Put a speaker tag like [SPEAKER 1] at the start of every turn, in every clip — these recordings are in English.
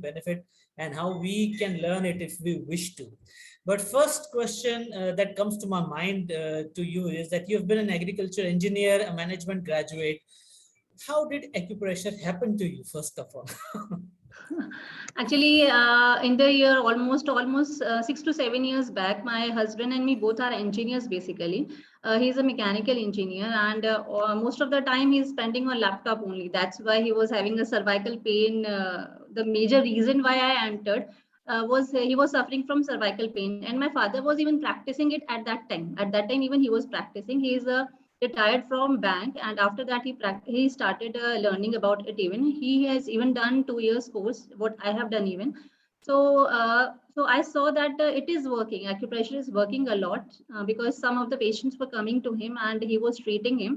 [SPEAKER 1] benefit and how we can learn it if we wish to. But first question that comes to my mind to you is that you've been an agriculture engineer, a management graduate. How did acupressure happen to you, first of all?
[SPEAKER 2] Actually, in the year almost 6 to 7 years back, my husband and me both are engineers basically. He's a mechanical engineer, and most of the time he's spending on laptop only. That's why he was having a cervical pain. The major reason why I entered was he was suffering from cervical pain, and my father was even practicing it at that time. At that time, even he was practicing. He is a retired from bank, and after that he started learning about it. Even he has even done 2 years course what I have done even. So I saw that it is working. Acupressure is working a lot because some of the patients were coming to him and he was treating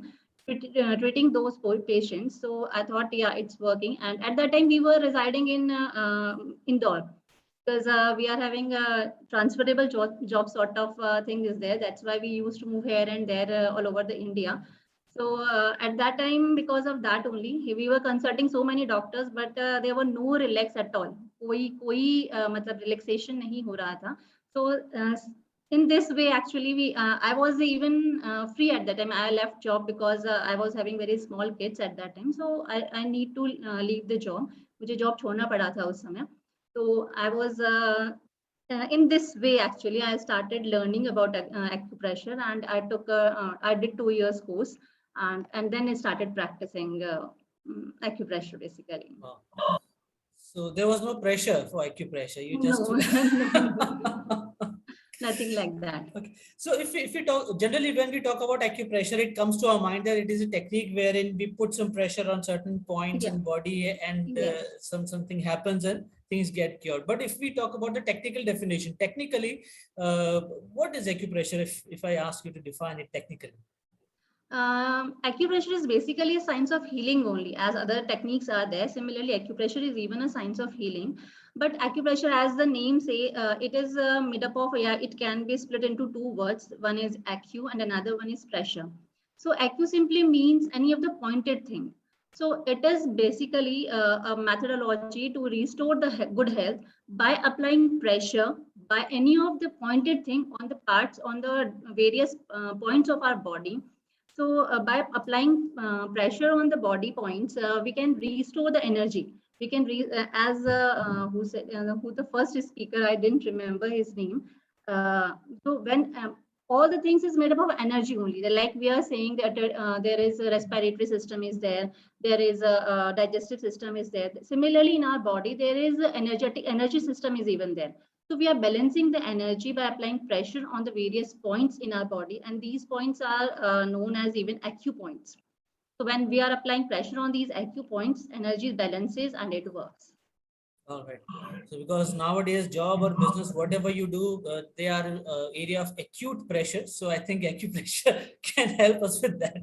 [SPEAKER 2] those patients. So I thought, yeah, it's working. And at that time we were residing in Indore, because we are having a transferable job sort of thing is there. That's why we used to move here and there all over the India. So at that time, because of that only, we were consulting so many doctors, but there were no relax at all. कोई मतलब relaxation नहीं हो रहा था. So in this way, actually, I was even free at that time. I left job because I was having very small kids at that time. So I need to leave the job. मुझे job छोड़ना पड़ा था उस समय. So I was in this way, actually, I started learning about acupressure, and I did 2 years course, and then I started practicing acupressure basically.
[SPEAKER 1] Wow. So there was no pressure for acupressure. You just
[SPEAKER 2] No. Nothing like that.
[SPEAKER 1] Okay. So if we talk generally, when we talk about acupressure, it comes to our mind that it is a technique wherein we put some pressure on certain points in body, and
[SPEAKER 2] Yes.
[SPEAKER 1] something happens and things get cured. But if we talk about the technical definition, technically, what is acupressure? If I ask you to define it technically.
[SPEAKER 2] Acupressure is basically a science of healing only, as other techniques are there. Similarly, acupressure is even a science of healing. But acupressure, as the name say, it is made up of, it can be split into two words. One is acu and another one is pressure. So acu simply means any of the pointed thing. So it is basically a methodology to restore the good health by applying pressure by any of the pointed thing on the parts, on the various points of our body. So by applying pressure on the body points, we can restore the energy. We can, as who the first speaker, I didn't remember his name. So when all the things is made up of energy only. Like we are saying that there is a respiratory system is there, there is a digestive system is there. Similarly, in our body, there is a energy system is even there. So we are balancing the energy by applying pressure on the various points in our body, and these points are known as even acupoints. So when we are applying pressure on these acupoints, energy balances and it works.
[SPEAKER 1] All right. So because nowadays job or business, whatever you do, they are area of acute pressure. So I think acupressure can help us with that.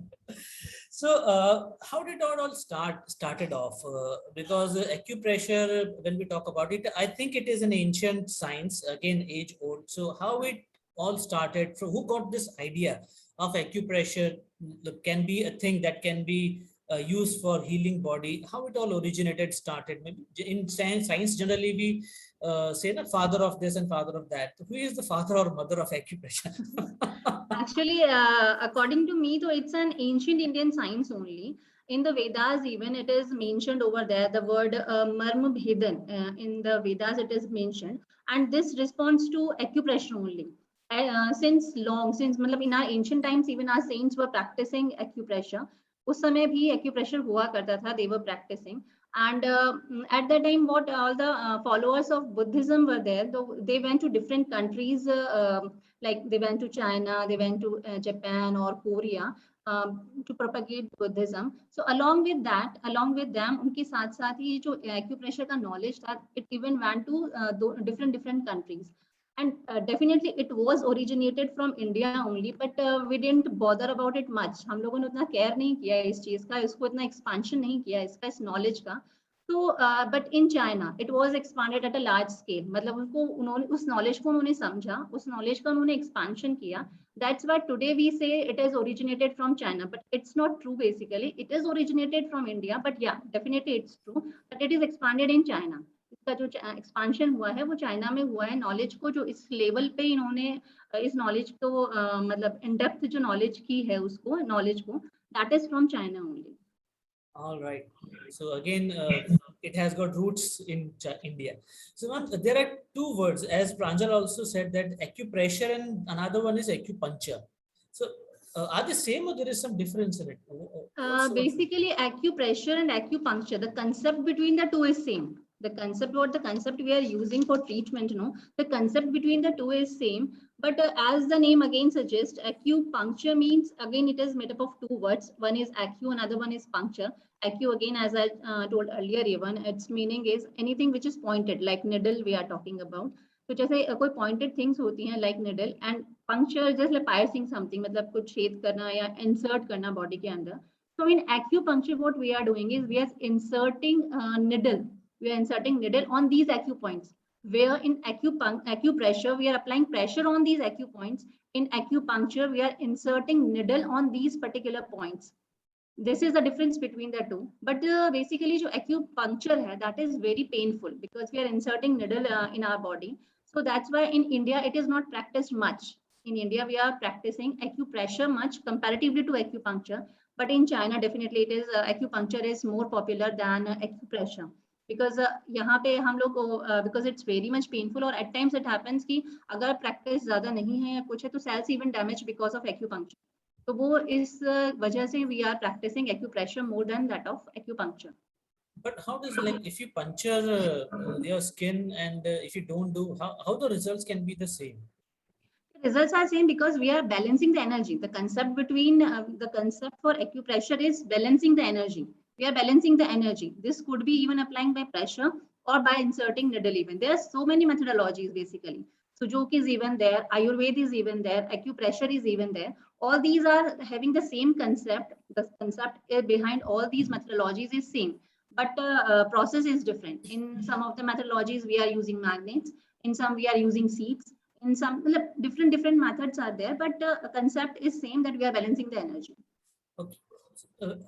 [SPEAKER 1] So how did it all started off? Because acupressure, when we talk about it, I think it is an ancient science, again, age old. So how it all started, from who got this idea of acupressure can be a thing that can be used for healing body, how it all originated, started. Maybe in science generally we say the father of this and father of that. Who is the father or mother of acupressure?
[SPEAKER 2] Actually, according to me, though, it's an ancient Indian science only. In the Vedas, even it is mentioned over there, the word marma bhedan, in the Vedas it is mentioned, and this responds to acupressure only. Since in our ancient times, even our saints were practicing acupressure. उस समय भी acupressure हुआ करता था, they were practicing. And at that time, what all the followers of Buddhism were there, so they went to different countries, like they went to China, they went to Japan or Korea to propagate Buddhism. So along with them, उनके साथ साथ ही जो acupressure का knowledge था, it even went to different countries. And definitely it was originated from India only, but we didn't bother about it much. हम लोगों ने उतना care नहीं किया इस चीज का, इसको इतना expansion नहीं किया इसका, इस knowledge का. So, but in China, it was expanded at a large scale. मतलब उनको उस knowledge को उन्होंने समझा, उस knowledge का उन्होंने expansion किया. That's why today we say it is originated from China, but it's not true basically. It is originated from India, but yeah, definitely it's true. But it is expanded in China. इसका जो expansion हुआ है वो China में हुआ है। Knowledge को जो इस लेवल पे इन्होंने इस नॉलेज को मतलब इन डेप्थ जो नॉलेज की है उसको नॉलेज को, that is from China only.
[SPEAKER 1] All right. So again, it has got roots in India. So ma'am, there are two words, as Pranjal also said, that acupressure and another one is acupuncture. So are they same or there is some difference in it?
[SPEAKER 2] Basically, acupressure and acupuncture, the concept between the two is same. The concept, what the concept we are using for treatment, you know, the concept between the two is same. But as the name again suggests, acupuncture means, again, it is made up of two words. One is acu, another one is puncture. Acu, again, as I told earlier, even its meaning is anything which is pointed, like needle we are talking about. तो जैसे कोई pointed things होती हैं like needle, and puncture जैसे पायर्सिंग something, मतलब कुछ छेद करना या इंसर्ट करना बॉडी के अंदर. So in acupuncture, what we are doing is we are inserting needle. We are inserting needle on these acupoints. Where in acupressure, we are applying pressure on these acupoints. In acupuncture, we are inserting needle on these particular points. This is the difference between the two. But basically, जो acupuncture है, that is very painful because we are inserting needle in our body. So that's why in India, it is not practiced much. In India, we are practicing acupressure much comparatively to acupuncture. But in China, definitely it is acupuncture is more popular than acupressure. Because यहाँ पे हम लोग because it's very much painful, और at times it happens कि अगर practice ज़्यादा नहीं है या कुछ है तो cells even damage because of acupuncture. तो वो इस वजह से we are practicing acupressure more than that of acupuncture.
[SPEAKER 1] But how does, like, if you puncture your skin and if you don't do, how the results can be the same?
[SPEAKER 2] The results are same because we are balancing the energy. The concept between the concept for acupressure is balancing the energy. We are balancing the energy. This could be even applying by pressure or by inserting needle even. There are so many methodologies basically. Sujuk is even there, Ayurveda is even there, acupressure is even there. All these are having the same concept. The concept behind all these methodologies is same, but process is different. In some of the methodologies, we are using magnets. In some, we are using seeds. In some, different methods are there, but concept is same, that we are balancing the energy.
[SPEAKER 1] Okay.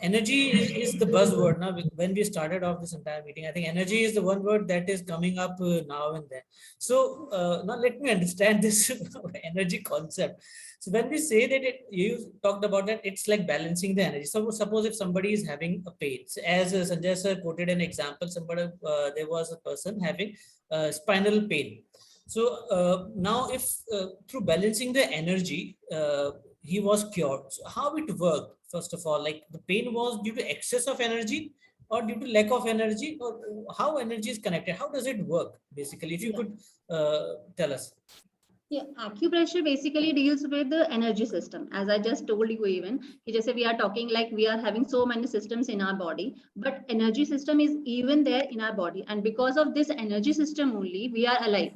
[SPEAKER 1] Energy is the buzzword now. When we started off this entire meeting, I think energy is the one word that is coming up now and then. So now let me understand this energy concept. So when we say that you talked about that, it's like balancing the energy. So suppose if somebody is having a pain, so as Sanjay sir quoted an example, somebody there was a person having spinal pain. So now if through balancing the energy, he was cured. So how it worked? First of all, like the pain was due to excess of energy or due to lack of energy, or how energy is connected? How does it work basically? If you could tell us.
[SPEAKER 2] Yeah, acupressure basically deals with the energy system. As I just told you, even just we are talking like we are having so many systems in our body, but energy system is even there in our body, and because of this energy system only we are alive.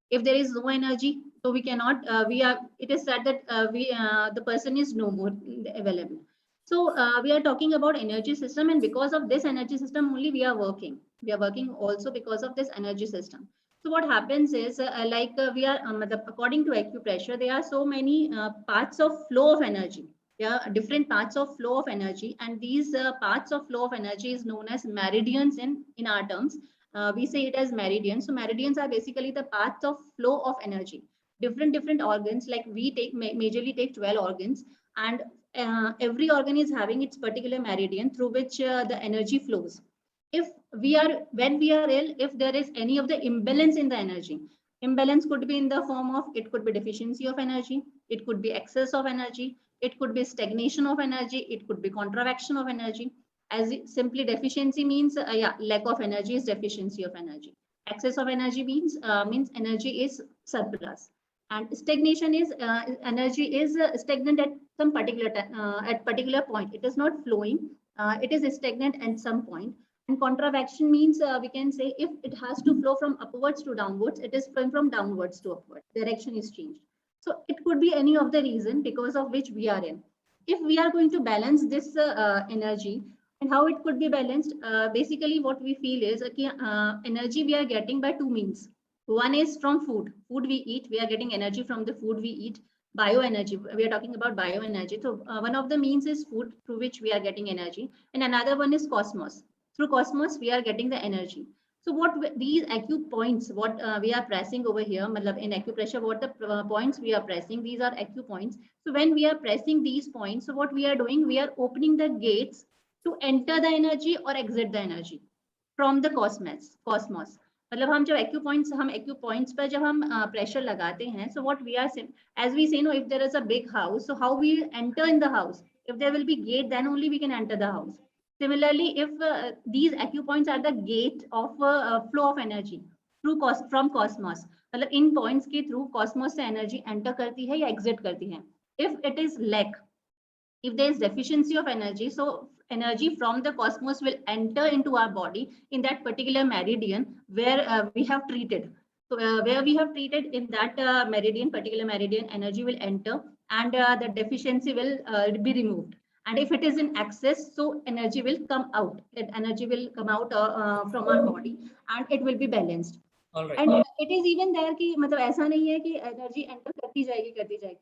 [SPEAKER 2] If there is no energy, so we cannot. We are. It is said that the person is no more available. So we are talking about energy system, and because of this energy system only we are working. We are working also because of this energy system. So what happens is we are according to acupressure, there are so many parts of flow of energy. There are different parts of flow of energy, and these parts of flow of energy is known as meridians in our terms. We say it as meridians. So meridians are basically the paths of flow of energy. Different organs, like we take majorly take 12 organs, and every organ is having its particular meridian through which the energy flows. If when we are ill, if there is any of the imbalance in the energy, imbalance could be in the form of, it could be deficiency of energy, it could be excess of energy, it could be stagnation of energy, it could be contraction of energy. As simply deficiency means lack of energy is deficiency of energy. Excess of energy means energy is surplus, and stagnation is energy is stagnant at some particular at particular point. It is not flowing. It is stagnant at some point. And contraction means we can say if it has to flow from upwards to downwards, it is flowing from downwards to upwards. Direction is changed. So it could be any of the reason because of which we are in. If we are going to balance this energy, and how it could be balanced, basically what we feel is energy we are getting by two means. One is from food. Food we eat, we are getting energy from the food we eat. Bioenergy, we are talking about bioenergy. So one of the means is food, through which we are getting energy, and another one is cosmos. Through cosmos we are getting the energy. So these acupoints, what we are pressing over here, in acupressure, what the points we are pressing, these are acupoints. So when we are pressing these points, so what we are doing, we are opening the gates to enter the energy or exit the energy from the cosmos. मतलब हम जब acupoints पर जब हम pressure लगाते हैं, so what we are saying, as we say, no, if there is a big house, so how we enter in the house? If there will be gate, then only we can enter the house. Similarly, if these acupoints are the gate of flow of energy from cosmos, मतलब इन points के through cosmos से energy enter करती है या exit करती है. If it is lack, if there is deficiency of energy, so energy from the cosmos will enter into our body in that particular meridian where we have treated. So where we have treated, in that particular meridian, energy will enter, and the deficiency will be removed. And if it is in excess, so energy will come out. Energy will come out from our body, and it will be balanced.
[SPEAKER 1] All right.
[SPEAKER 2] And it is even there कि मतलब ऐसा नहीं है कि energy enter करती जाएगी.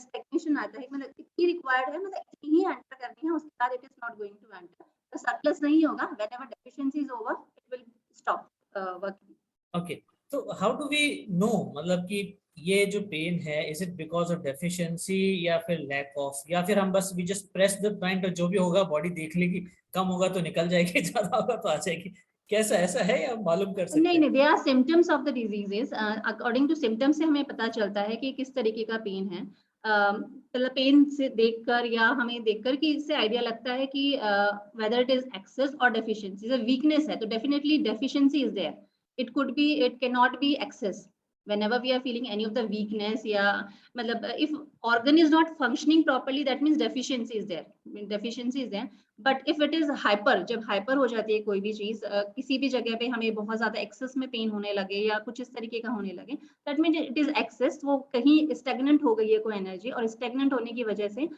[SPEAKER 2] Stagnation आता है, मतलब इतनी required है, मतलब इतनी ही enter करनी है, उसके बाद it is not going to enter. The surplus नहीं होगा. Whenever deficiency is over, it will stop working.
[SPEAKER 1] Okay. So how do we know, मतलब कि ये जो पेन है, is it because of deficiency या फिर lack of, या फिर हम बस we just press the point और जो भी होगा बॉडी देख लेगी, कम होगा तो निकल जाएगी, ज्यादा होगा तो आ जाएगी, कैसा ऐसा है या मालूम कर सकते हैं?
[SPEAKER 2] नहीं, they are symptoms of the diseases. According to symptoms से हमें पता चलता है कि किस तरीके का पेन है. मतलब पेन से देखकर या हमें देखकर कि इससे आइडिया लगता है कि whether it is excess or deficiency. The weakness है तो definitely deficiency is there. It cannot be excess. Whenever we are feeling any of the weakness, या मतलब if organ is not functioning properly, that means deficiency is there. But if it is hyper, जब hyper हो जाती है कोई भी चीज, किसी भी जगह पे हमें बहुत ज्यादा excess में पेन होने लगे या कुछ इस तरीके का होने लगे, that means it is excess. वो कहीं stagnant हो गई है कोई energy, और stagnant होने की वजह से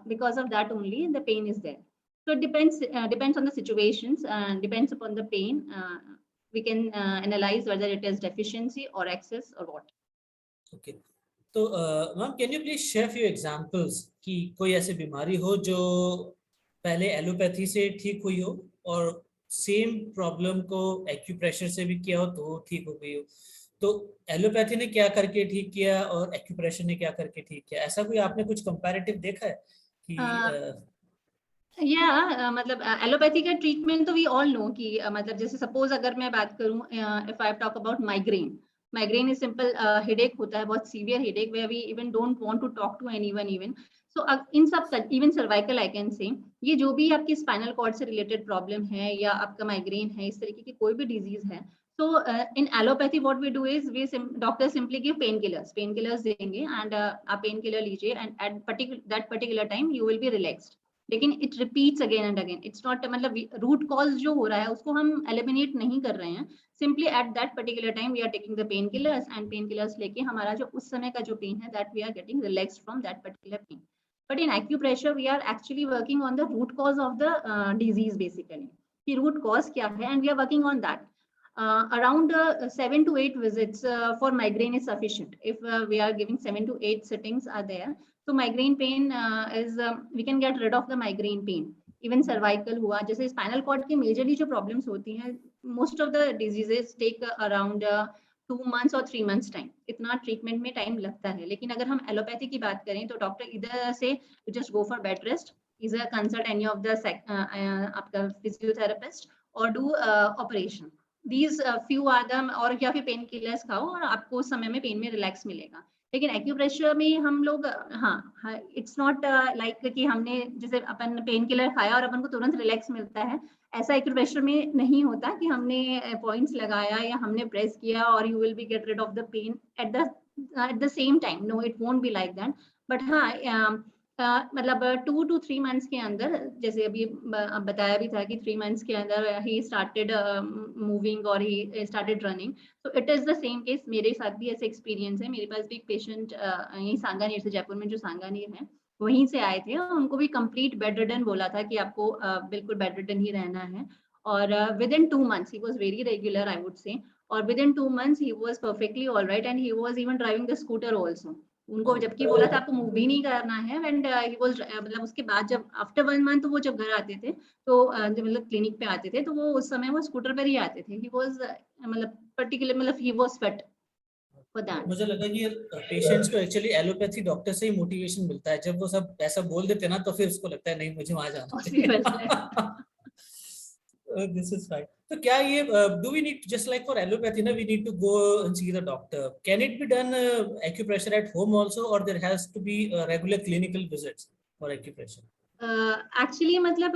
[SPEAKER 2] because of that only the pain is there. So it depends on the situations and depends upon the pain. We can analyze whether it is deficiency or excess or what.
[SPEAKER 1] Okay. तो ma'am can you please share few examples कि कोई ऐसी बीमारी हो जो पहले allopathy से ठीक हुई हो और सेम प्रॉब्लम को एक्यूप्रेशर से भी किया हो तो ठीक हो गई हो, तो एलोपैथी ने क्या करके ठीक किया और एक्यूप्रेशर ने क्या करके ठीक किया, ऐसा कोई आपने कुछ कंपैरेटिव देखा है कि
[SPEAKER 2] मतलब एलोपैथी का ट्रीटमेंट तो वी ऑल नो कि मतलब जैसे सपोज अगर मैं बात करूं, if I talk about migraine is simple headache होता है, बहुत severe headache, where we even don't want to talk to anyone even. So in सब, even cervical I can say, ये जो भी आपकी स्पाइनल कॉर्ड से रिलेटेड प्रॉब्लम है या आपका माइग्रेन है, इस तरीके की कोई भी डिजीज है, so in allopathy what we do is doctors simply give painkillers देंगे, and आप पेन किलर लीजिए, and at that particular time you will be relaxed. लेकिन it repeats again and again. It's not, मतलब root cause जो हो रहा है उसको हम एलिमिनेट नहीं कर रहे हैं, simply at that particular time we are taking the pain killers, and pain killers लेके हमारा जो उस समय का जो पेन है that we are getting relaxed from that particular pain. But in acupressure we are actually working on the root cause of the disease basically, कि root cause क्या है, and we are working on that. Around 7 to 8 visits for migraine is sufficient. If we are giving 7 to 8 sittings are there, so migraine pain is we can get rid of the migraine pain. Even cervical हुआ, जैसे spinal cord की majorly जो problems होती हैं, most of the diseases take around 2 months or 3 months time. इतना treatment में time लगता है. लेकिन अगर हम allopathy की बात करें तो डॉक्टर इधर से just go for bed rest, either consult any of the आपका physiotherapist or do operation. These few are them, और या फिर पेन किलर्स खाओ और आपको उस समय में पेन में रिलैक्स मिलेगा. लेकिन एक्यूप्रेशर में हम लोग इट्स नॉट लाइक कि हमने जैसे अपन पेन किलर खाया और अपन को तुरंत रिलैक्स मिलता है, ऐसा एक्यूप्रेशर में नहीं होता कि हमने पॉइंट्स लगाया या हमने प्रेस किया और you will be get rid of the pain at the same time. No, it won't be like that. But मतलब 2 to 3 months के अंदर, जैसे अभी बताया भी था कि 3 months के अंदर ही स्टार्टेड मूविंग और ही स्टार्टेड रनिंग. तो it is the same case. मेरे साथ भी ऐसे एक्सपीरियंस है. मेरे पास भी एक पेशेंट यहीं सांगानेर से, जयपुर में जो सांगानेर है वहीं से आए थे, और उनको भी कंप्लीट बेड रिडन बोला था कि आपको बिल्कुल बेड रिडन ही रहना है. और within 2 months he was very regular I would say, और within 2 months he was perfectly all right, and he was even driving the scooter also. उनको जबकि बोला था आपको मूव भी नहीं करना है, एंड ही वाज मतलब उसके बाद जब आफ्टर 1 मंथ वो जब घर आते थे तो जब मतलब क्लिनिक पे आते थे तो वो उस समय वो स्कूटर पर ही आते थे। ही वाज मतलब पर्टिकुलर मतलब he was fit for that.
[SPEAKER 1] मुझे लगा कि पेशेंट्स को एक्चुअली एलोपैथी डॉक्टर से ही मोटिवेशन मिलता है, जब वो सब ऐसा बोल देते हैं ना तो फिर उसको लगता है नहीं मुझे वहां जाना
[SPEAKER 2] हॉस्पिटल से।
[SPEAKER 1] चाहिए। This is fine. तो क्या ये do we need just like for allopathy ना we need to go and see the doctor, can it be done acupressure at home also or there has to be regular clinical visits for acupressure?
[SPEAKER 2] Actually मतलब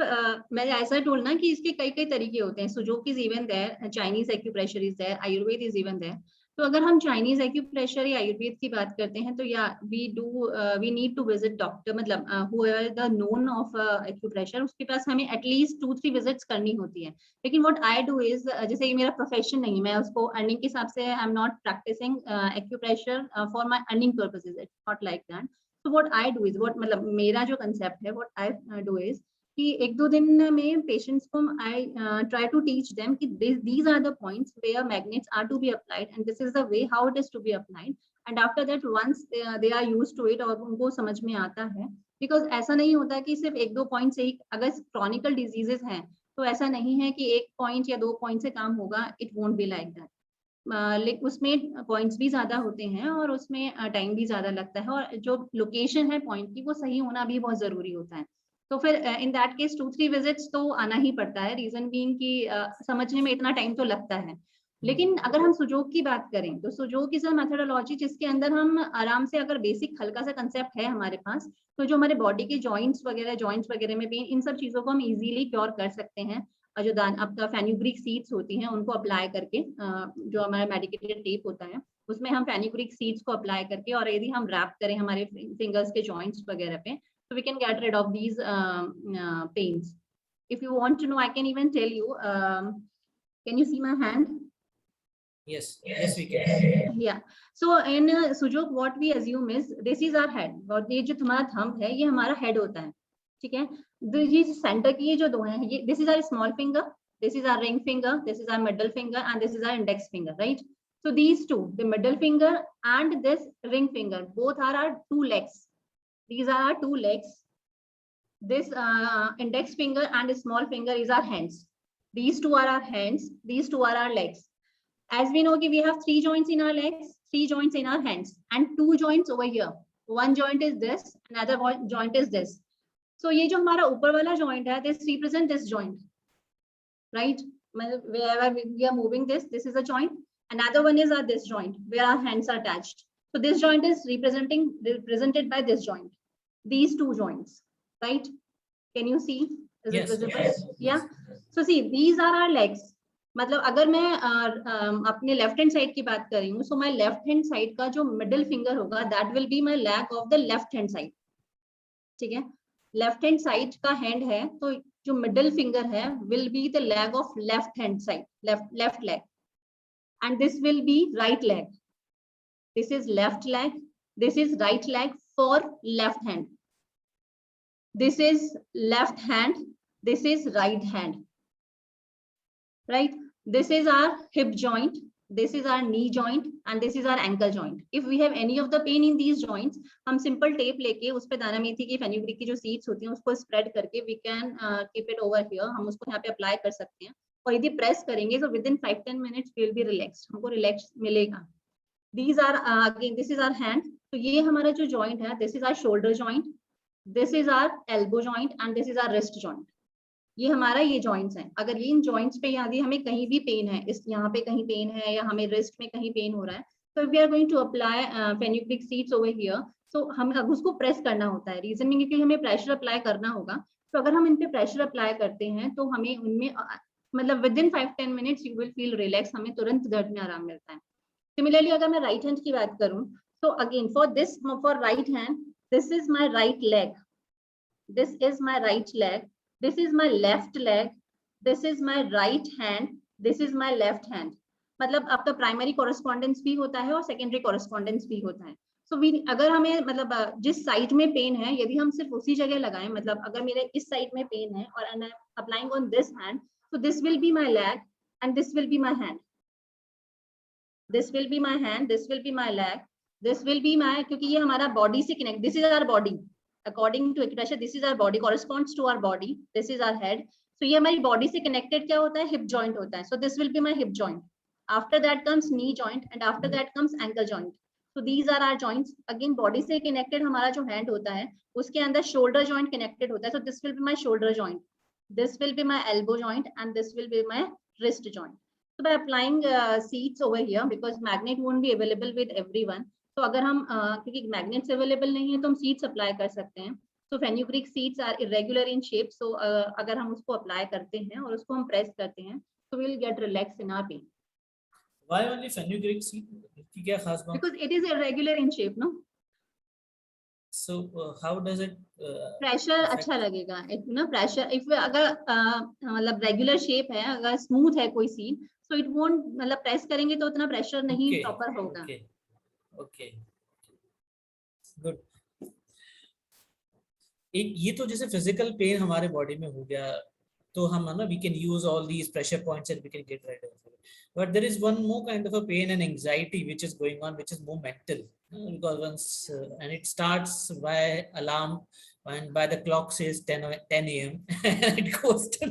[SPEAKER 2] मैं ऐसा toll ना कि इसके कई कई तरीके होते हैं। Sujok is even there, Chinese acupressure is there, Ayurveda is even there. तो अगर हम चाइनीज एक्यूप्रेशर या आयुर्वेद की बात करते हैं तो या we need to visit doctor, मतलब however the known of acupressure, उसके पास हमें एटलीस्ट 2-3 विजिट्स करनी होती है। लेकिन व्हाट आई डू इज, जैसे ये मेरा प्रोफेशन नहीं है, मैं उसको अर्निंग के हिसाब से I am not practising acupressure for my earning purposes, it's not like that. So what I do is, what मतलब मेरा जो concept है, what I do is कि 1-2 दिन में patients को I try to teach them कि these are the points where magnets are to be applied and this is the way how it is to be applied, and after that once they are used to it और उनको समझ में आता है, because ऐसा नहीं होता कि सिर्फ 1-2 पॉइंट से ही, अगर chronical diseases हैं तो ऐसा नहीं है कि 1 पॉइंट या 2 पॉइंट से काम होगा, it won't be like that। लेकिन उसमें पॉइंट्स भी ज्यादा होते हैं और उसमें टाइम भी ज्यादा लगता है, और जो लोकेशन है पॉइंट की वो सही होना भी बहुत जरूरी होता है। तो फिर इन दैट केस 2-3 विजिट्स तो आना ही पड़ता है, रीजन बीइंग कि समझने में इतना टाइम तो लगता है। लेकिन अगर हम सुजोग की बात करें तो सुजोग इज अ मेथोडोलॉजी जिसके अंदर हम आराम से, अगर बेसिक हल्का सा कंसेप्ट है हमारे पास, तो जो हमारे बॉडी के जॉइंट्स वगैरह में पेन, इन सब चीजों को हम इजीली क्योर कर सकते हैं। और जो आपका फेनुग्रीक सीड्स होती हैं उनको अप्लाई करके, जो हमारा मेडिकेटेड टेप होता है उसमें हम फेनुग्रीक सीड्स को अप्लाई करके, और यदि हम रैप करें हमारे फिंगर्स के जॉइंट्स वगैरह पे, तो we can get rid of these pains. If you want to know I can even tell you, can you see my hand?
[SPEAKER 1] Yes, yes we can.
[SPEAKER 2] Yeah, so in Sujok what we assume is this is our head, और ये जो तुम्हारा thumb है ये हमारा head होता है, ठीक है। ये सेंटर की ये जो दो हैं, ये this is our small finger, this is our ring finger, this is our middle finger and this is our index finger, right? So these two, the middle finger and this ring finger, both are our 2 legs. These are our 2 legs. This index finger and small finger is our hands. These two are our hands, these two are our legs. As we know, we have 3 joints in our legs, 3 joints in our hands, and 2 joints over here. One joint is this, another joint is this. So ये जो हमारा ऊपर वाला joint है, this represent this joint, right? Wherever we are moving this, this is a joint. Another one is this joint where our hands are attached. So this joint is represented by this joint. These 2 joints, right? Can you see? Is it visible?
[SPEAKER 1] Yes.
[SPEAKER 2] Yeah. So see, these are our legs. मतलब अगर मैं अपने left hand side की बात कर रही हूँ, so my left hand side का जो मिडिल फिंगर होगा that will be my leg of the left hand side, ठीक है। लेफ्ट हैंड साइड का हैंड है तो जो मिडिल फिंगर है will be the leg of left hand side, left leg, and this will be right leg. This is left leg, this is right leg for left hand, this is left hand, this is right hand, right? This is our hip joint, this is our knee joint and this is our ankle joint. If we have any of the pain in these joints, हम simple tape लेके उस पे दाना मेथी की fenugreek की जो seeds होती हैं उसको स्प्रेड करके we can keep it over here, हम उसको यहाँ पे अप्लाई कर सकते हैं, और यदि प्रेस करेंगे तो within 5-10 minutes we will be relaxed, हमको रिलैक्स मिलेगा। These are again, this is our hand, तो ये हमारा जो joint है, this is our shoulder joint, this is our elbow joint and this is our wrist joint. ये हमारा ये जॉइंट्स हैं। अगर ये इन जॉइंट्स पे यदि हमें कहीं भी पेन है, इस यहाँ पे कहीं पेन है या हमें रिस्ट में कहीं पेन हो रहा है, तो we are going to apply fenugreek seeds over here. So हम अब उसको प्रेस करना होता है, रीजन में क्योंकि हमें प्रेशर अप्लाई करना होगा। तो अगर हम इन पे प्रेशर अप्लाई करते हैं तो हमें उनमें मतलब with in 5-10 minutes you will feel relax, हमें तुरंत दर्द में आराम मिलता है। सिमिलरली अगर मैं राइट हैंड की बात करूँ तो again for right hand, this is my right leg, this is my right leg, this is my left leg, this is my right hand, this is my left hand। मतलब आपका primary correspondence भी होता है और secondary correspondence भी होता है। सो अगर हमें मतलब जिस साइड में पेन है यदि हम सिर्फ उसी जगह लगाएं, मतलब अगर मेरे इस साइड में पेन है और I am applying on this hand, so this will be my leg and this will be my hand, this will be my hand, this will be my leg, This will be my, क्योंकि ये हमारा body से connect, this is our body according to acupressure, this is our body, corresponds to our body, this is our head. So ये हमारी body से connected क्या होता है, hip joint होता है. So this will be my hip joint. After that comes knee joint and after that comes ankle joint. So these are our joints. Again body से connected हमारा जो hand होता है उसके अंदर shoulder joint connected होता है. So this will be my shoulder joint, this will be my elbow joint and this will be my wrist joint. So by applying seeds over here, because magnet won't be available with everyone, तो अगर हम क्योंकि magnets available नहीं है तो हम seeds apply कर सकते हैं. So fenugreek seeds are irregular in shape, so अगर हम उसको अप्लाई करते हैं और उसको हम प्रेस करते हैं तो we will get relax in our pain.
[SPEAKER 1] Why only fenugreek seed, की क्या खास बात?
[SPEAKER 2] Because it is irregular in shape, no.
[SPEAKER 1] So how does it
[SPEAKER 2] pressure अच्छा लगेगा इट ना. प्रेशर इफ अगर मतलब रेगुलर शेप है, अगर स्मूथ है कोई सीड, सो इट वोंट, मतलब प्रेस करेंगे तो उतना प्रेशर नहीं प्रॉपर होगा.
[SPEAKER 1] Okay good. एक ये तो जैसे फिजिकल पेन हमारे बॉडी में हो गया तो हम ना we can use all these pressure points and we can get right off it. But there is one more kind of a pain and anxiety which is going on, which is more mental, because once and it starts by alarm and by the clock says 10 a.m. and it goes to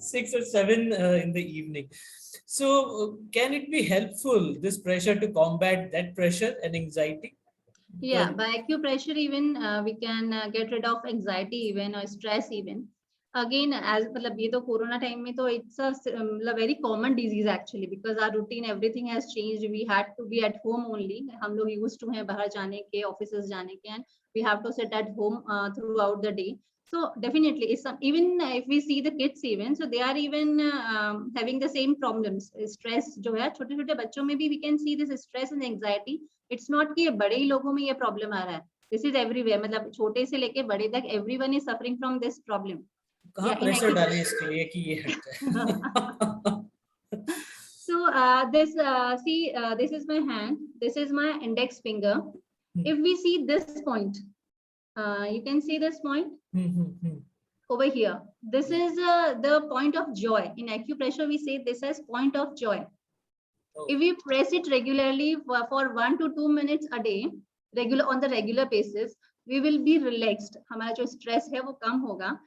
[SPEAKER 1] 6 or 7 in the evening. So can it be helpful, this pressure, to combat that pressure and anxiety?
[SPEAKER 2] Yeah, by acupressure even we can get rid of anxiety even or stress even. Again, as मतलब ये तो corona time में तो it's a मतलब very common disease actually, because our routine everything has changed. We had to be at home only. हम लोग used to हैं बाहर जाने के, offices जाने के, and we have to sit at home throughout the day. So definitely, it's even if we see the kids even, so they are even having the same problems. Stress जो है छोटे छोटे बच्चों में भी we can see this stress and anxiety. It's not कि बड़े ही लोगों में ये problem आ रहा है. This is everywhere. मतलब छोटे से लेके बड़े तक everyone is suffering from this problem.
[SPEAKER 1] कहाँ प्रेशर डालें इसके लिए कि ये हट जाए?
[SPEAKER 2] So this this is my hand, this is my index finger. If we see this point, you can see this point over here. This is the point of joy. In acupressure we say this as point of joy. If we press it regularly for 1 to 2 minutes a day, on the regular basis, we will be relaxed. हमारा जो stress है वो कम होगा.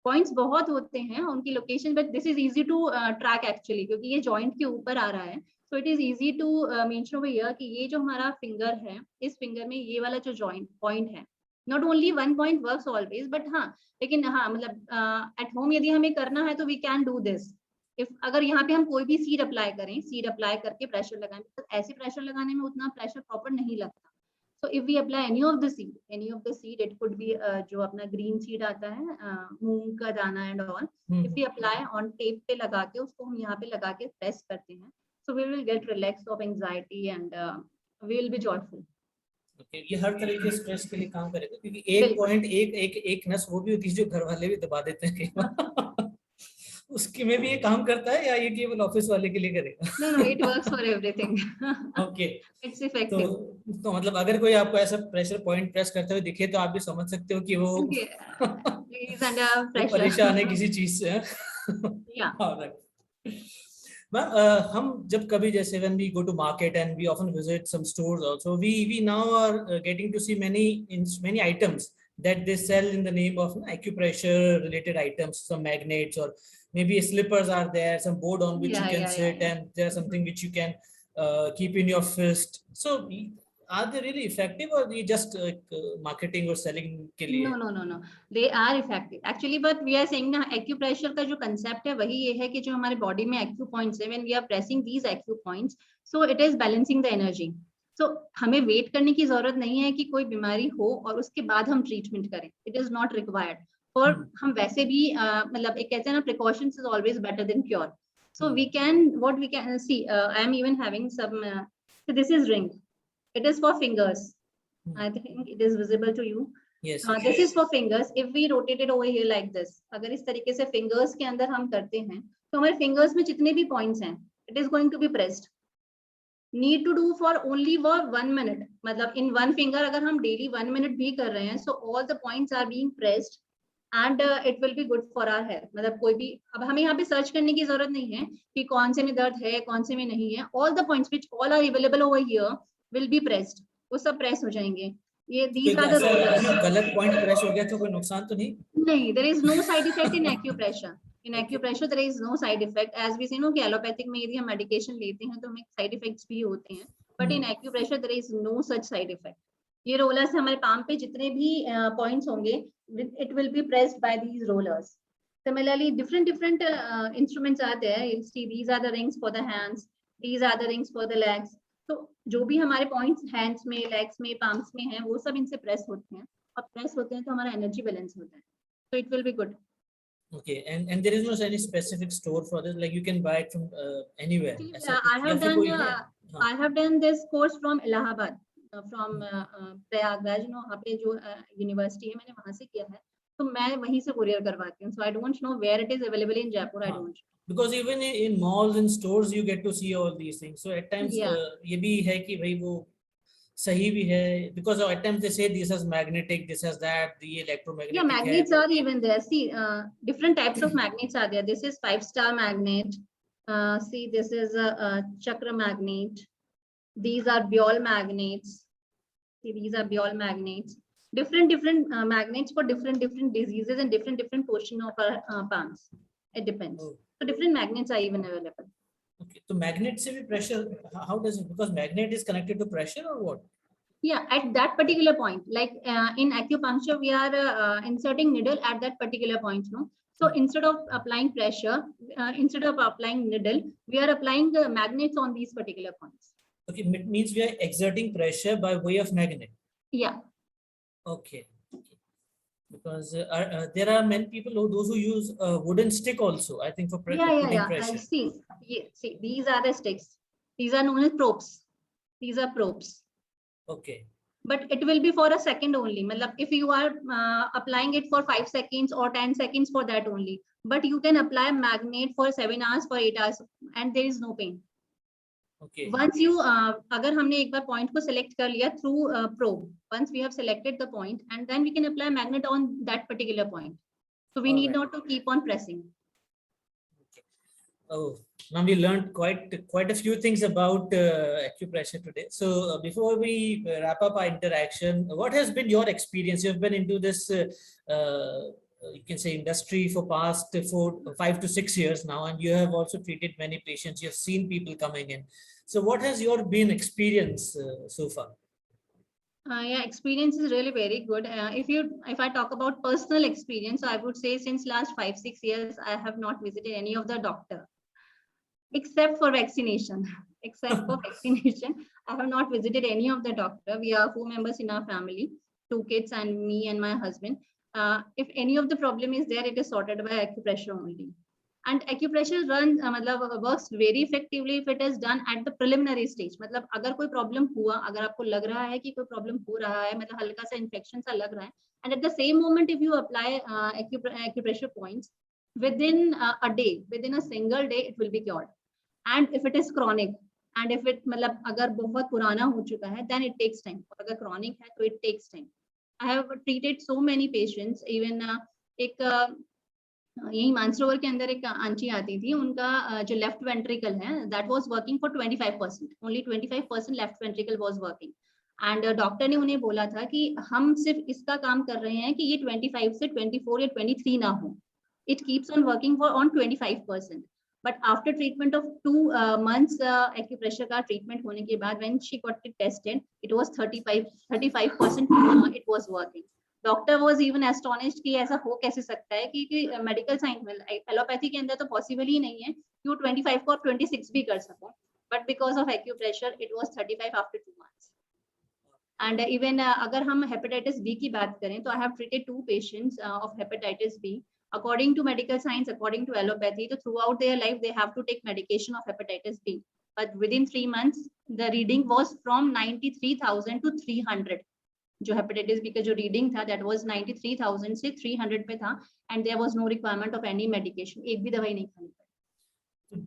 [SPEAKER 2] Points बहुत होते हैं उनकी location, but this is easy to track actually, क्योंकि ये जॉइंट के ऊपर आ रहा है. So it is easy to mention over here कि ये जो हमारा फिंगर है, इस फिंगर में ये वाला जो जॉइंट पॉइंट है, not only one point works always, but हाँ, लेकिन हाँ मतलब एट होम यदि हमें करना है तो we can do this. If अगर यहाँ पे हम कोई भी सीड अप्लाई करें, सीड अप्लाई करके प्रेशर लगाएं, तो ऐसे प्रेशर लगाने में उतना प्रेशर प्रॉपर नहीं लगता. So if we apply any of the seed, it could be जो अपना green seed आता है, मूंग का दाना and all. If we apply on tape पे लगा के, उसको हम यहाँ पे लगा के press करते हैं, so we will get relaxed of anxiety and we will be joyful.
[SPEAKER 1] Okay, ये हर तरह के स्ट्रेस के लिए काम करेगा, क्योंकि एक पॉइंट एक नस वो भी होती है जो घर वाले भी दबा देते हैं कई बार. उसकी में भी ये काम करता है या ये केवल ऑफिस वाले के लिए करेगा?
[SPEAKER 2] No, it works for everything.
[SPEAKER 1] Okay.
[SPEAKER 2] It's effective.
[SPEAKER 1] तो मतलब अगर कोई आपको ऐसा प्रेशर पॉइंट प्रेस करते हुए दिखे तो आप भी समझ सकते हो कि वो
[SPEAKER 2] He's under pressure.
[SPEAKER 1] परेशान है किसी चीज से.
[SPEAKER 2] Yeah.
[SPEAKER 1] Alright. मैम हम जब कभी जैसे when we go to market and we often visit some stores also, we now are getting to see many items that they sell in the name of acupressure related items, some magnets or maybe slippers are there, some board on which you can sit, and there's something which you can keep in your fist. So are they really effective or they just marketing or selling के लिए?
[SPEAKER 2] No. They are effective actually, but we are saying ना acupressure का जो concept है वही ये है कि जो हमारे body में acu points है, when we are pressing these acu points, so it is balancing the energy. So हमें वेट करने की जरूरत नहीं है कि कोई बीमारी हो और उसके बाद हम ट्रीटमेंट करें. It is not required. और हम वैसे भी मतलब एक कहते हैं ना, precautions is always better than cure. So we can, what we can see, I am even having some, so this is ring. It is for fingers. I think it is visible to you.
[SPEAKER 1] Yes.
[SPEAKER 2] This is for fingers. If we rotate it over here like this, अगर इस तरीके से fingers के अंदर हम करते हैं तो हमारे fingers में जितने भी points हैं, it is going to be pressed. Need to do for only for 1 minute. मतलब in one finger अगर हम daily 1 minute भी कर रहे हैं, so all the points are being pressed and it will be good for our health. मतलब कोई भी, अब हमें यहाँ पे सर्च करने की जरूरत नहीं है कि कौन से में दर्द है, कौन से में नहीं है. All the points which all are available over here will be pressed. वो सब प्रेस हो जाएंगे। ये
[SPEAKER 1] कोई
[SPEAKER 2] these are the rollers.
[SPEAKER 1] गलत पॉइंट प्रेस हो गया तो कोई नुकसान तो नहीं?
[SPEAKER 2] नहीं, there is no side effect in acupressure. In
[SPEAKER 1] Okay.
[SPEAKER 2] acupressure there is no side effect. As we say no कि allopathic में यदि हम medication लेते हैं तो हमें side effects भी होते हैं, but in acupressure there is no such side effect. ये rollers से हमारे palm पे जितने भी points होंगे, it will be pressed by these rollers. Similarly, different instruments are there. You'll see these are the rings for the hands, these are the rings for the legs. तो जो भी हमारे points hands में, legs में, palms में हैं, वो सब इनसे press होते हैं, और press होते हैं तो हमारा energy balance होता है. So it will be good.
[SPEAKER 1] Okay, and there is no any specific store for this, like you can buy it from anywhere.
[SPEAKER 2] Actually, I have done this course from Allahabad, from Prayagraj, वहाँ पे जो university है मैंने वहाँ से किया है, तो मैं वहीं से courier करवाती हूँ. So I don't know where it is available in Jaipur. I don't.
[SPEAKER 1] Because even in malls and stores you get to see all these things. So at times ये भी है कि भाई वो सही भी है, because at times they say this is magnetic, this is that, the electromagnetic.
[SPEAKER 2] Yeah, magnets are even there. See, different types of magnets are there. This is 5-star magnet. See, this is a chakra magnet. These are Biol magnets. See, these are Biol magnets. Different magnets for different diseases and different portion of our palms. It depends. So different magnets are even available.
[SPEAKER 1] Okay, so magnet se bhi pressure, how does it, because magnet is connected to pressure or what?
[SPEAKER 2] Yeah, at that particular point, like in acupuncture, we are inserting needle at that particular point, no? So instead of applying pressure, instead of applying needle, we are applying the magnets on these particular points.
[SPEAKER 1] Okay, it means we are exerting pressure by way of magnet.
[SPEAKER 2] Yeah.
[SPEAKER 1] Okay. Because there are many people those who use a wooden stick also, I think, for putting pressure.
[SPEAKER 2] See, these are the sticks. These are known as probes. These are probes.
[SPEAKER 1] Okay.
[SPEAKER 2] But it will be for a second only. Matlab, if you are applying it for 5 seconds or 10 seconds, for that only. But you can apply magnet for 7 hours, for 8 hours, and there is no pain.
[SPEAKER 1] Okay.
[SPEAKER 2] Once you, अगर हमने एक बार point को select कर लिया through probe, once we have selected the point, and then we can apply magnet on that particular point. So we need not to keep on pressing.
[SPEAKER 1] Okay. Oh, now we learned quite a few things about acupressure today. So before we wrap up our interaction, what has been your experience? You've been into this, you can say, industry for past 5 to 6 years now, and you have also treated many patients. You have seen people coming in. So what has your been experience so far?
[SPEAKER 2] Yeah, experience is really very good. If I talk about personal experience, I would say since last 5-6 years, I have not visited any of the doctor, except for vaccination. Except for vaccination, I have not visited any of the doctor. We are 4 members in our family, 2 kids and me and my husband. If any of the problem is there, it is sorted by acupressure only. And acupressure works very effectively if it is done at the preliminary stage. मतलब अगर कोई problem हुआ, अगर आपको लग रहा है कि कोई problem हो रहा है, मतलब हल्का सा infection सा लग रहा है, and at the same moment if you apply acupressure points, within a day, within a single day, it will be cured. And if it is chronic, and if it मतलब अगर बहुत पुराना हो चुका है, then it takes time. और अगर chronic है, तो it takes time. I have treated so many patients. Even एक यही मानसरोवर के अंदर एक आंटी आती थी, उनका जो लेफ्ट वेंट्रिकल है, that was working for 25%, only 25% left ventricle was working, and doctor ने उन्हें बोला था कि हम सिर्फ इसका काम कर रहे हैं कि ये 25 से 24 या 23 ना हो, it keeps on working for on 25%. But after treatment of 2 months acupressure का ट्रीटमेंट होने के बाद when she got it tested, it was 35% it was working. Doctor was even astonished कि ऐसा हो कैसे सकता है, कि मेडिकल साइंस में एलोपैथी के अंदर तो पॉसिबल ही नहीं है कि वो 25 को 26 भी कर सको, but because of acupressure it was 35 after 2 months. And even अगर हम हेपेटाइटिस बी की बात करें, तो I have treated 2 patients of hepatitis B. According to medical science, according to allopathy, so throughout their life they have to take medication of hepatitis B. But within 3 months, the reading was from 93,000 to 300. जो hepatitis B का जो reading था, that was 93,000 से 300 पे था, and there was no requirement of any medication. एक भी दवाई नहीं खानी पड़ी.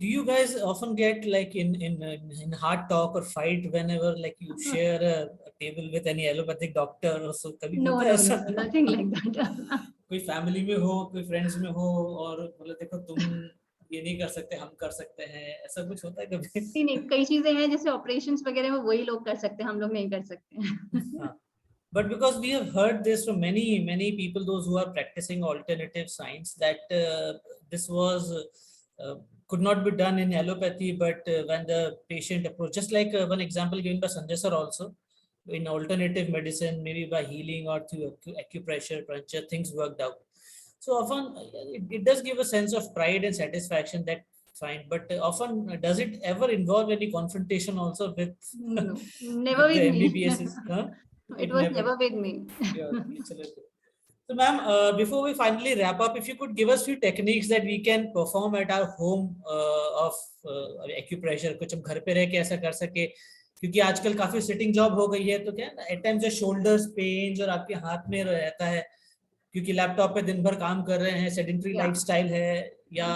[SPEAKER 1] Do you guys often get like in hard talk or fight whenever like you share a table with any allopathic doctor or so? कभी
[SPEAKER 2] No,
[SPEAKER 1] होता है ऐसा?
[SPEAKER 2] nothing like that.
[SPEAKER 1] कोई फैमिली में हो, कोई फ्रेंड्स में हो, और बोले देखो तुम ये नहीं कर सकते, हम कर सकते हैं, ऐसा कुछ होता है कभी?
[SPEAKER 2] नहीं नहीं, कई चीजें हैं जैसे ऑपरेशंस वगैरह में वही लोग कर सकते हैं, हम लोग नहीं कर सकते।
[SPEAKER 1] हाँ, but because we have heard this from many people, those who are practicing alternative science, that this was uh, could not be done in allopathy, but when the patient approach, just like one example given by Sanjay sir also, in alternative medicine, maybe by healing or through acupressure, puncture, things worked out. So often it does give a sense of pride and satisfaction, that fine, but often does it ever involve any confrontation also with
[SPEAKER 2] No, never
[SPEAKER 1] with the
[SPEAKER 2] with me.
[SPEAKER 1] MBBSs? Huh?
[SPEAKER 2] It
[SPEAKER 1] It
[SPEAKER 2] was
[SPEAKER 1] never.
[SPEAKER 2] never with me.
[SPEAKER 1] Yeah, so, ma'am, before we finally wrap up, if you could give us few techniques that we can perform at our home of acupressure, कुछ हम घर पे रह के ऐसा कर सके, क्योंकि आजकल काफी सिटिंग जॉब हो गई है, तो क्या एट टाइम्स जो शोल्डर्स पेन और आपके हाथ में रहता है, क्योंकि लैपटॉप पे दिन भर काम कर रहे हैं, सेडेंटरी
[SPEAKER 2] Yeah.
[SPEAKER 1] लाइफस्टाइल है, या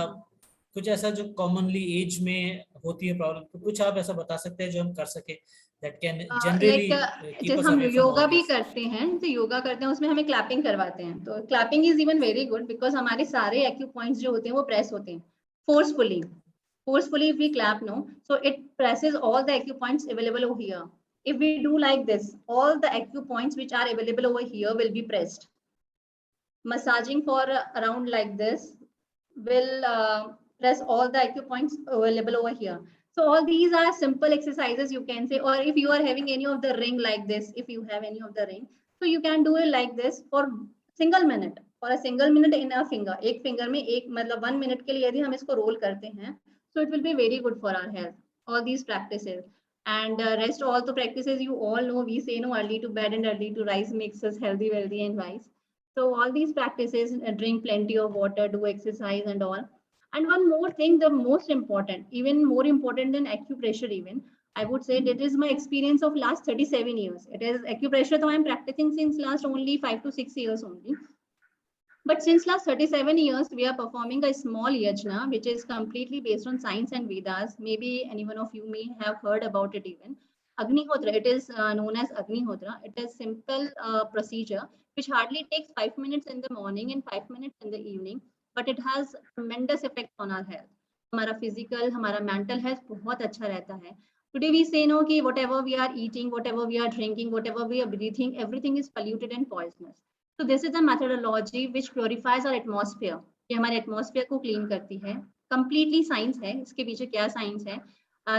[SPEAKER 1] कुछ ऐसा जो कॉमनली एज में होती है प्रॉब्लम, तो कुछ आप ऐसा बता सकते हैं जो हम कर सके that can generally
[SPEAKER 2] like
[SPEAKER 1] keep
[SPEAKER 2] जैसे
[SPEAKER 1] us
[SPEAKER 2] हम
[SPEAKER 1] away from
[SPEAKER 2] योगा
[SPEAKER 1] all
[SPEAKER 2] भी
[SPEAKER 1] this.
[SPEAKER 2] करते हैं, तो योगा करते हैं उसमें हमें क्लैपिंग करवाते हैं, तो clapping is even very good because हमारे सारे एक्यू पॉइंट्स जो होते हैं वो प्रेस होते हैं forcefully. Forcefully if we clap, no, so it presses all the acupoints available over here. If we do like this, all the acupoints which are available over here will be pressed. Massaging for around like this will press all the acupoints available over here. So all these are simple exercises you can say, or if you are having any of the ring like this, if you have any of the ring, so you can do it like this for single minute. For a single minute in a finger, एक finger में एक मतलब 1 minute के लिए यदि हम इसको roll करते हैं, so it will be very good for our health. All these practices. And rest all the practices you all know, we say no, early to bed and early to rise makes us healthy, wealthy and wise. So all these practices, drink plenty of water, do exercise and all. And one more thing, the most important, even more important than acupressure even, I would say that is my experience of last 37 years. It is acupressure, though I'm practicing since last only 5 to 6 years only. But since last 37 years, we are performing a small yajna, which is completely based on science and Vedas. Maybe any one of you may have heard about it even. Agnihotra, it is known as Agnihotra. It is simple procedure, which hardly takes 5 minutes in the morning and 5 minutes in the evening, but it has tremendous effect on our health. हमारा physical, हमारा mental health बहुत अच्छा रहता है. Today we say no कि whatever we are eating, whatever we are drinking, whatever we are breathing, everything is polluted and poisonous. So this is a methodology which purifies our atmosphere. ये हमारे atmosphere को clean करती है. Completely science है. इसके पीछे क्या साइंस है?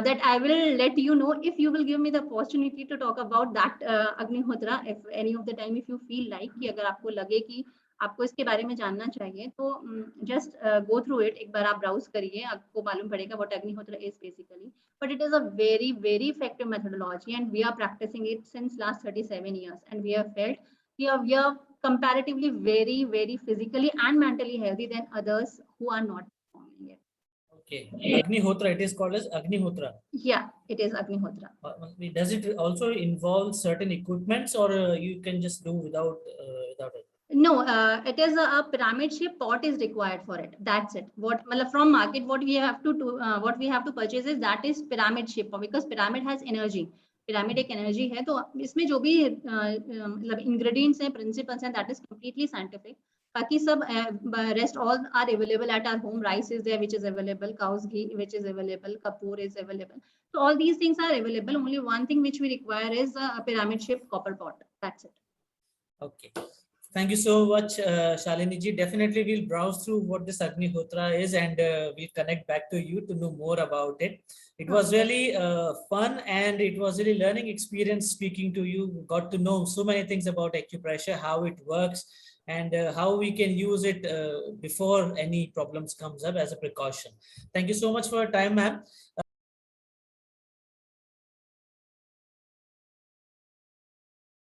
[SPEAKER 2] That I will let you know if you will give me the opportunity to talk about that Agnihotra. If any of the time, if you feel like कि अगर आपको लगे कि आपको इसके बारे में जानना चाहिए, तो just go through it. एक बार आप browse करिए, आपको मालूम पड़ेगा what Agnihotra is basically. But it is a very very effective methodology, and we are practicing it since last 37 years, and we have felt we are comparatively very, very physically and mentally healthy than others who are not performing it.
[SPEAKER 1] Okay, Agnihotra, it is called as Agnihotra.
[SPEAKER 2] Yeah, it is Agnihotra.
[SPEAKER 1] Does it also involve certain equipments, or you can just do without it?
[SPEAKER 2] No, it is a pyramid shape pot is required for it. That's it. What from market, what we have to do, what we have to purchase is that is pyramid shape, because pyramid has energy. Pyramid एक energy है, तो इसमें जो भी मतलब ingredients हैं, principles हैं, that is completely scientific. बाकी सब rest all are available at our home. Rice is there which is available, cow's ghee which is available, kapoor is available. So all these things are available. Only one thing which we require is a pyramid shaped copper pot. That's it.
[SPEAKER 1] Okay. Thank you so much, Shalini ji. Definitely we'll browse through what this Agnihotra is, and we'll connect back to you to know more about it. It was really fun, and it was really learning experience speaking to you. Got to know so many things about acupressure, how it works, and how we can use it before any problems comes up as a precaution. Thank you so much for your time, ma'am.